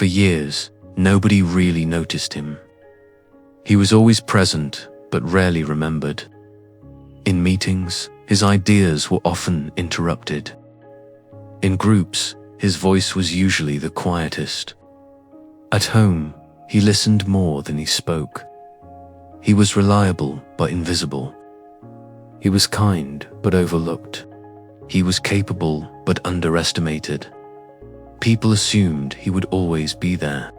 For years, nobody really noticed him. He was always present, but rarely remembered. In meetings, his ideas were often interrupted. In groups, his voice was usually the quietest. At home, he listened more than he spoke. He was reliable but invisible. He was kind but overlooked. He was capable but underestimated. People assumed he would always be there.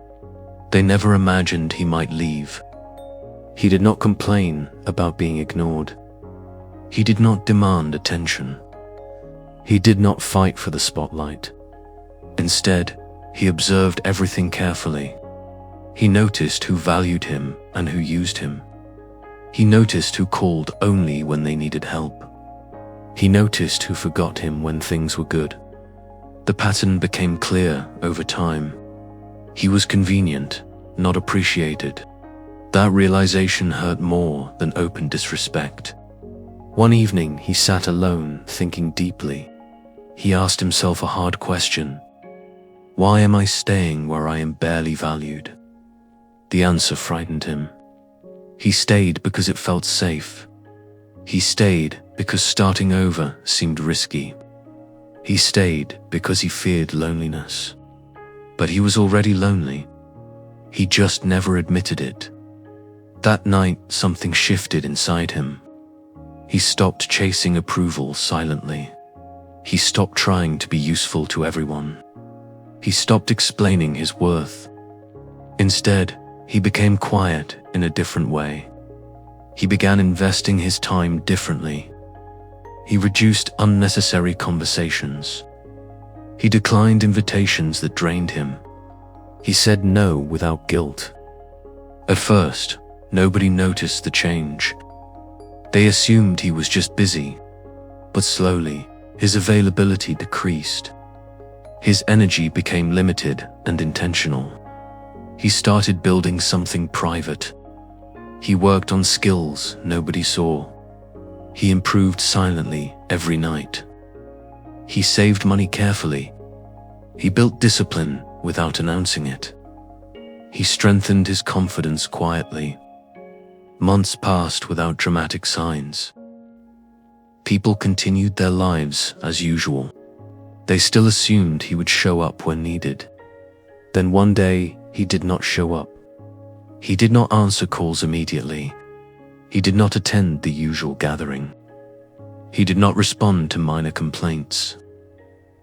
They never imagined he might leave. He did not complain about being ignored. He did not demand attention. He did not fight for the spotlight. Instead, he observed everything carefully. He noticed who valued him and who used him. He noticed who called only when they needed help. He noticed who forgot him when things were good. The pattern became clear over time. He was convenient, not appreciated. That realization hurt more than open disrespect. One evening, he sat alone, thinking deeply. He asked himself a hard question. Why am I staying where I am barely valued? The answer frightened him. He stayed because it felt safe. He stayed because starting over seemed risky. He stayed because he feared loneliness. But he was already lonely. He just never admitted it. That night, something shifted inside him. He stopped chasing approval silently. He stopped trying to be useful to everyone. He stopped explaining his worth. Instead, he became quiet in a different way. He began investing his time differently. He reduced unnecessary conversations. He declined invitations that drained him. He said no without guilt. At first, nobody noticed the change. They assumed he was just busy, but slowly, his availability decreased. His energy became limited and intentional. He started building something private. He worked on skills nobody saw. He improved silently every night. He saved money carefully. He built discipline without announcing it. He strengthened his confidence quietly. Months passed without dramatic signs. People continued their lives as usual. They still assumed he would show up when needed. Then one day, he did not show up. He did not answer calls immediately. He did not attend the usual gathering. He did not respond to minor complaints.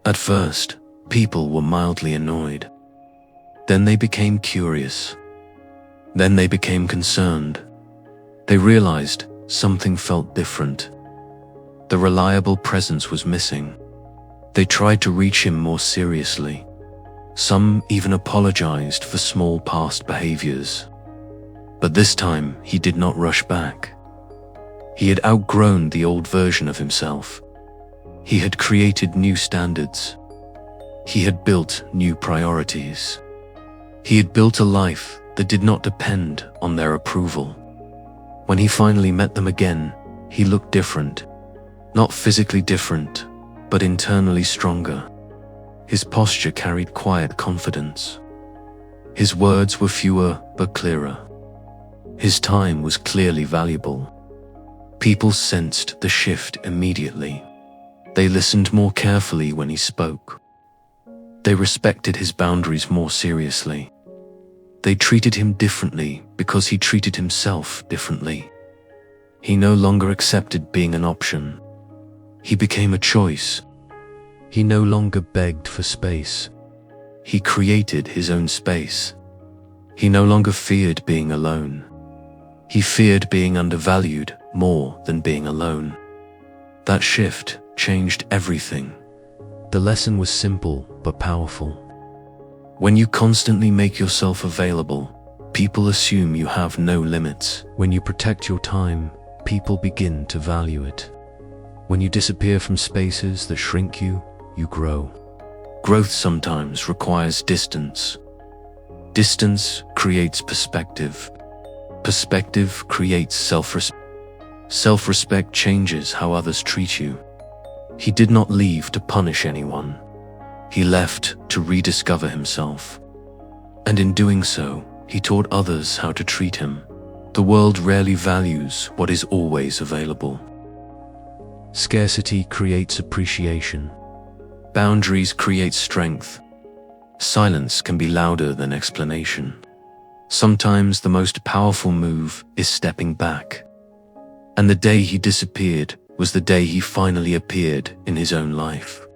At first, people were mildly annoyed. Then they became curious. Then they became concerned. They realized something felt different. The reliable presence was missing. They tried to reach him more seriously. Some even apologized for small past behaviors. But this time, he did not rush back. He had outgrown the old version of himself. He had created new standards. He had built new priorities. He had built a life that did not depend on their approval. When he finally met them again, he looked different. Not physically different, but internally stronger. His posture carried quiet confidence. His words were fewer but clearer. His time was clearly valuable. People sensed the shift immediately. They listened more carefully when he spoke. They respected his boundaries more seriously. They treated him differently because he treated himself differently. He no longer accepted being an option. He became a choice. He no longer begged for space. He created his own space. He no longer feared being alone. He feared being undervalued more than being alone. That shift changed everything. The lesson was simple but powerful. When you constantly make yourself available, people assume you have no limits. When you protect your time, people begin to value it. When you disappear from spaces that shrink you, you grow. Growth sometimes requires distance. Distance creates perspective. Perspective creates self-respect. Self-respect changes how others treat you. He did not leave to punish anyone. He left to rediscover himself. And in doing so, he taught others how to treat him. The world rarely values what is always available. Scarcity creates appreciation. Boundaries create strength. Silence can be louder than explanation. Sometimes the most powerful move is stepping back. And the day he disappeared was the day he finally appeared in his own life.